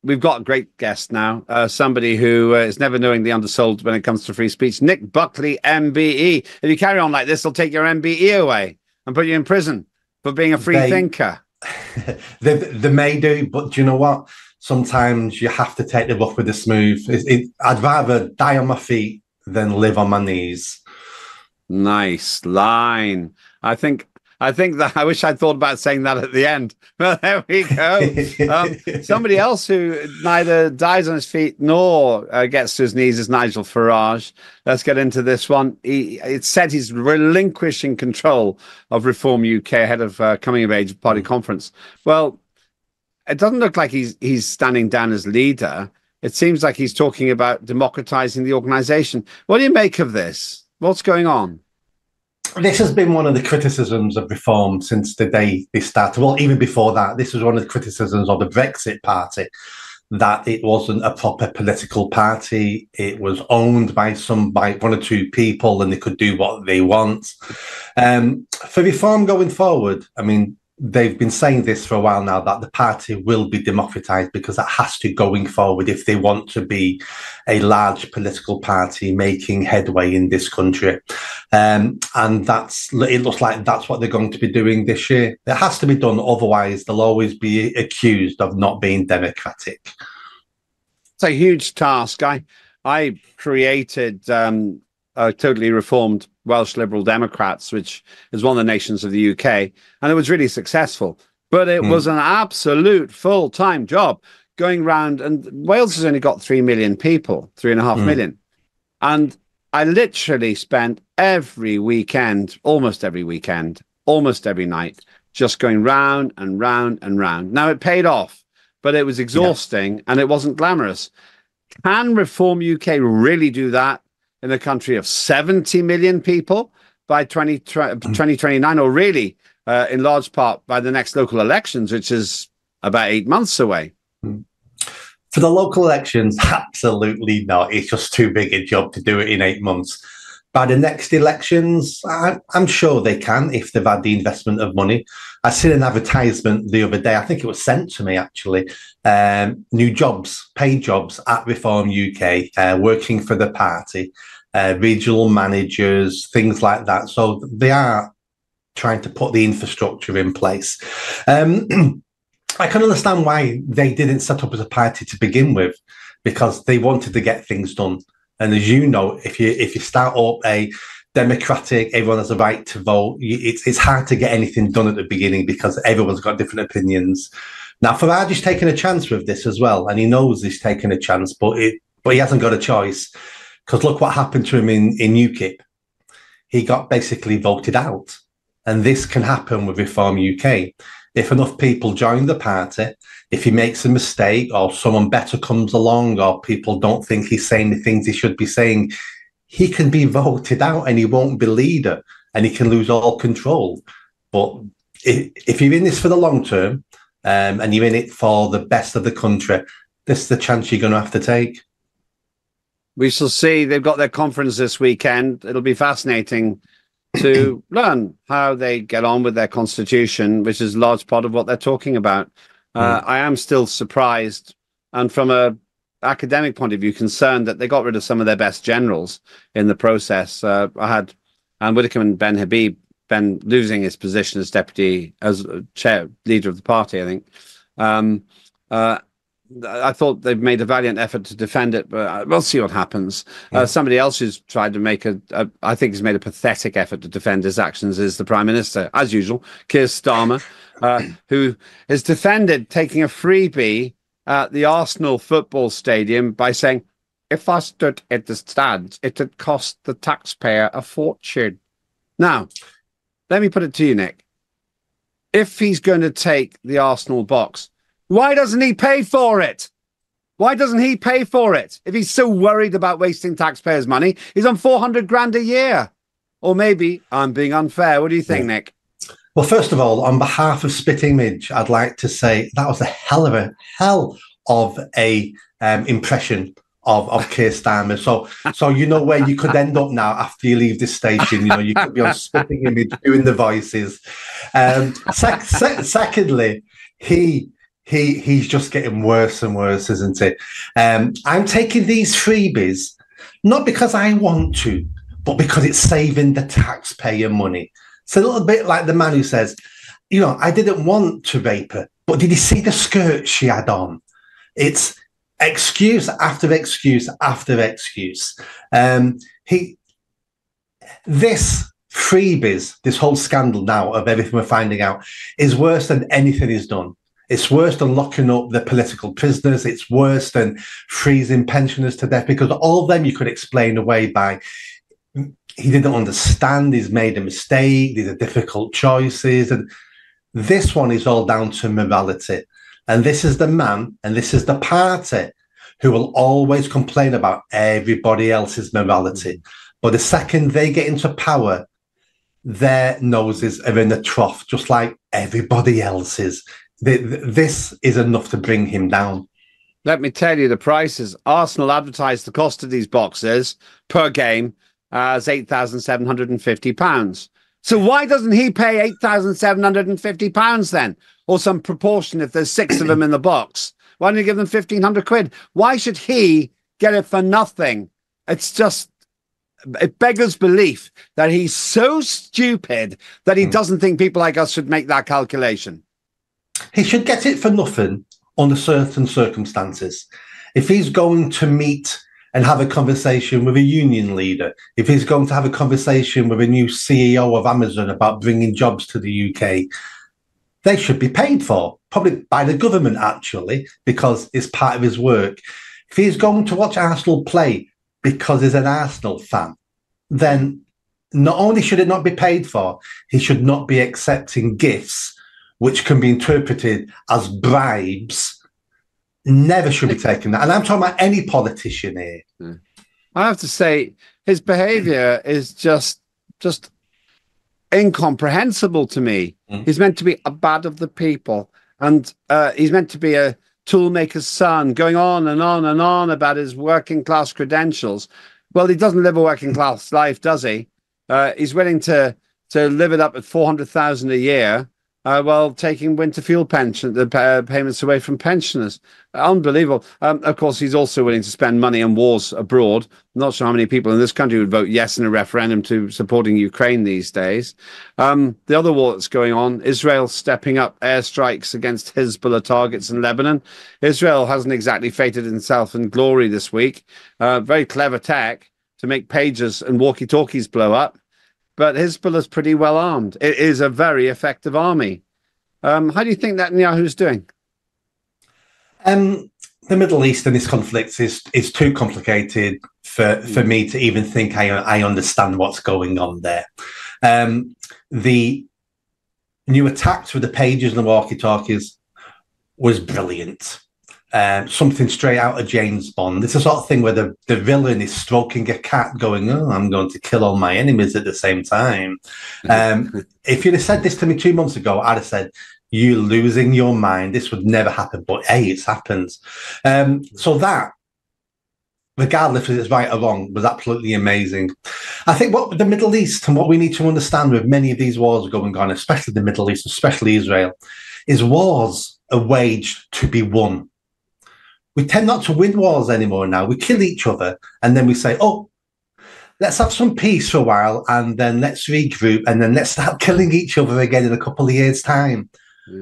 we've got a great guest now, somebody who is never knowing the undersold when it comes to free speech. Nick Buckley, MBE. If you carry on like this, they'll take your MBE away and put you in prison for being a free thinker. They may do, but do you know what? Sometimes you have to take the rough with the smooth. I'd rather die on my feet than live on my knees. Nice line. I think that I wish I'd thought about saying that at the end. Well, there we go. Somebody else who neither dies on his feet nor gets to his knees is Nigel Farage. Let's get into this one. It's said he's relinquishing control of Reform UK ahead of coming of age party conference. Well, it doesn't look like he's standing down as leader. It seems like he's talking about democratizing the organisation. What do you make of this? What's going on? This has been one of the criticisms of Reform since the day they started. Well, even before that, this was one of the criticisms of the Brexit Party, that it wasn't a proper political party. It was owned by one or two people, and they could do what they want. For Reform going forward, I mean, they've been saying this for a while now, that the party will be democratised, because that has to going forward if they want to be a large political party making headway in this country. And it looks like that's what they're going to be doing this year. It has to be done, otherwise they'll always be accused of not being democratic. It's a huge task. I created a totally reformed Welsh Liberal Democrats, which is one of the nations of the UK, and it was really successful. But it was an absolute full-time job going round, and Wales has only got 3 million people, 3.5 million. And I literally spent every weekend, almost every night, just going round and round and round. Now, it paid off, but it was exhausting and it wasn't glamorous. Can Reform UK really do that in a country of 70 million people by 2029, or really in large part by the next local elections, which is about 8 months away? For the local elections, absolutely not. It's just too big a job to do it in 8 months. By the next elections, I'm sure they can, if they've had the investment of money. I seen an advertisement the other day, I think it was sent to me actually, new jobs, paid jobs at Reform UK, working for the party, regional managers, things like that. So they are trying to put the infrastructure in place. I can understand why they didn't set up as a party to begin with, because they wanted to get things done. And as you know, if you start up a democratic, everyone has a right to vote, it's hard to get anything done at the beginning because everyone's got different opinions. Now, Farage is taking a chance with this as well, and he knows he's taking a chance, but he hasn't got a choice, because look what happened to him in UKIP. He got basically voted out, and this can happen with Reform UK. If enough people join the party, if he makes a mistake or someone better comes along or people don't think he's saying the things he should be saying, he can be voted out and he won't be leader and he can lose all control. But if you're in this for the long term and you're in it for the best of the country, this is the chance you're going to have to take. We shall see. They've got their conference this weekend. It'll be fascinating to learn how they get on with their constitution, which is a large part of what they're talking about. I am still surprised, and from a academic point of view, concerned that they got rid of some of their best generals in the process. I had Anne Widdecombe and Ben Habib, Ben losing his position as deputy, as leader of the party, I think. I thought they've made a valiant effort to defend it, but we'll see what happens. Somebody else who's tried to make I think has made a pathetic effort to defend his actions is the Prime Minister, as usual, Kier Starmer, who has defended taking a freebie at the Arsenal football stadium by saying, if I stood at the stands, it would cost the taxpayer a fortune. Now, let me put it to you, Nick. If he's going to take the Arsenal box, why doesn't he pay for it? Why doesn't he pay for it? If he's so worried about wasting taxpayers' money, he's on 400 grand a year. Or maybe I'm being unfair. What do you think, Nick? Well, first of all, on behalf of Spit Image, I'd like to say that was a hell of a impression of Keir Starmer. So you know where you could end up now after you leave this station. You know, you could be on Spitting Image doing the voices. Secondly, he he's just getting worse and worse, isn't he? I'm taking these freebies not because I want to, but because it's saving the taxpayer money. It's a little bit like the man who says, you know, I didn't want to rape her, but did you see the skirt she had on? It's excuse after excuse after excuse. This freebies, this whole scandal now of everything we're finding out, is worse than anything he's done. It's worse than locking up the political prisoners. It's worse than freezing pensioners to death, because all of them you could explain away by he didn't understand, he's made a mistake, these are difficult choices. And this one is all down to morality. And this is the man and this is the party who will always complain about everybody else's morality. But the second they get into power, their noses are in the trough, just like everybody else's. This is enough to bring him down. Let me tell you the prices. Arsenal advertised the cost of these boxes per game as £8,750. So why doesn't he pay £8,750 then? Or some proportion if there's 6 of them in the box? Why don't you give them 1,500 quid? Why should he get it for nothing? It's just, it beggars belief that he's so stupid that he doesn't think people like us should make that calculation. He should get it for nothing under certain circumstances. If he's going to meet and have a conversation with a union leader, if he's going to have a conversation with a new CEO of Amazon about bringing jobs to the UK, they should be paid for, probably by the government, actually, because it's part of his work. If he's going to watch Arsenal play because he's an Arsenal fan, then not only should it not be paid for, he should not be accepting gifts which can be interpreted as bribes. Never should be taking that. And I'm talking about any politician here. I have to say, his behaviour is just incomprehensible to me. He's meant to be a bad of the people, and he's meant to be a toolmaker's son, going on and on and on about his working class credentials. Well, he doesn't live a working class life, does he? He's willing to live it up at 400,000 a year, while taking winter fuel pension payments away from pensioners. Unbelievable. Of course, he's also willing to spend money on wars abroad. I'm not sure how many people in this country would vote yes in a referendum to supporting Ukraine these days. The other war that's going on, Israel stepping up airstrikes against Hezbollah targets in Lebanon. Israel hasn't exactly fated itself in glory this week. Very clever tech to make pagers and walkie-talkies blow up. But Hezbollah's pretty well armed. It is a very effective army. How do you think Netanyahu's doing? The Middle East and this conflict is too complicated for me to even think I understand what's going on there. The new attacks with the pagers and the walkie-talkies was brilliant. Something straight out of James Bond. It's the sort of thing where the villain is stroking a cat going, oh, I'm going to kill all my enemies at the same time. If you'd have said this to me 2 months ago, I'd have said, you're losing your mind. This would never happen. But hey, it's happened. So that, regardless if it's right or wrong, was absolutely amazing. I think what the Middle East and what we need to understand with many of these wars going on, especially the Middle East, especially Israel, is wars are waged to be won. We tend not to win wars anymore now. We kill each other and then we say, oh, let's have some peace for a while and then let's regroup and then let's start killing each other again in a couple of years' time.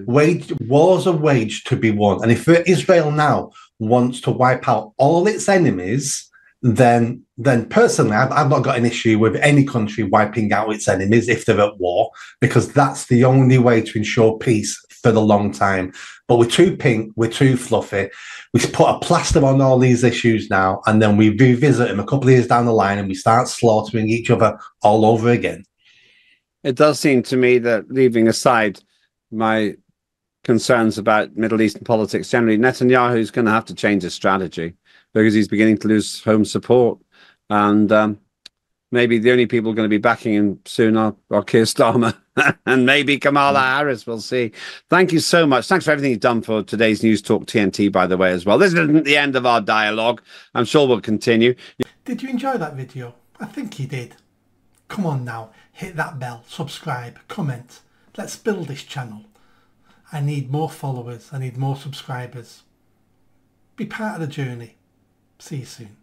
Wars are waged to be won. And if Israel now wants to wipe out all its enemies, then personally, I've not got an issue with any country wiping out its enemies if they're at war, because that's the only way to ensure peace for the long time. But we're too pink, we're too fluffy. We put a plaster on all these issues now, and then we revisit them a couple of years down the line and we start slaughtering each other all over again. It does seem to me that, leaving aside my concerns about Middle Eastern politics generally, Netanyahu is going to have to change his strategy because he's beginning to lose home support. And maybe the only people going to be backing him soon are Kier Starmer and maybe Kamala Harris. We'll see. Thank you so much. Thanks for everything you've done for today's News Talk TNT, by the way, as well. This isn't the end of our dialogue. I'm sure we'll continue. Did you enjoy that video? I think you did. Come on now, hit that bell, subscribe, comment. Let's build this channel. I need more followers. I need more subscribers. Be part of the journey. See you soon.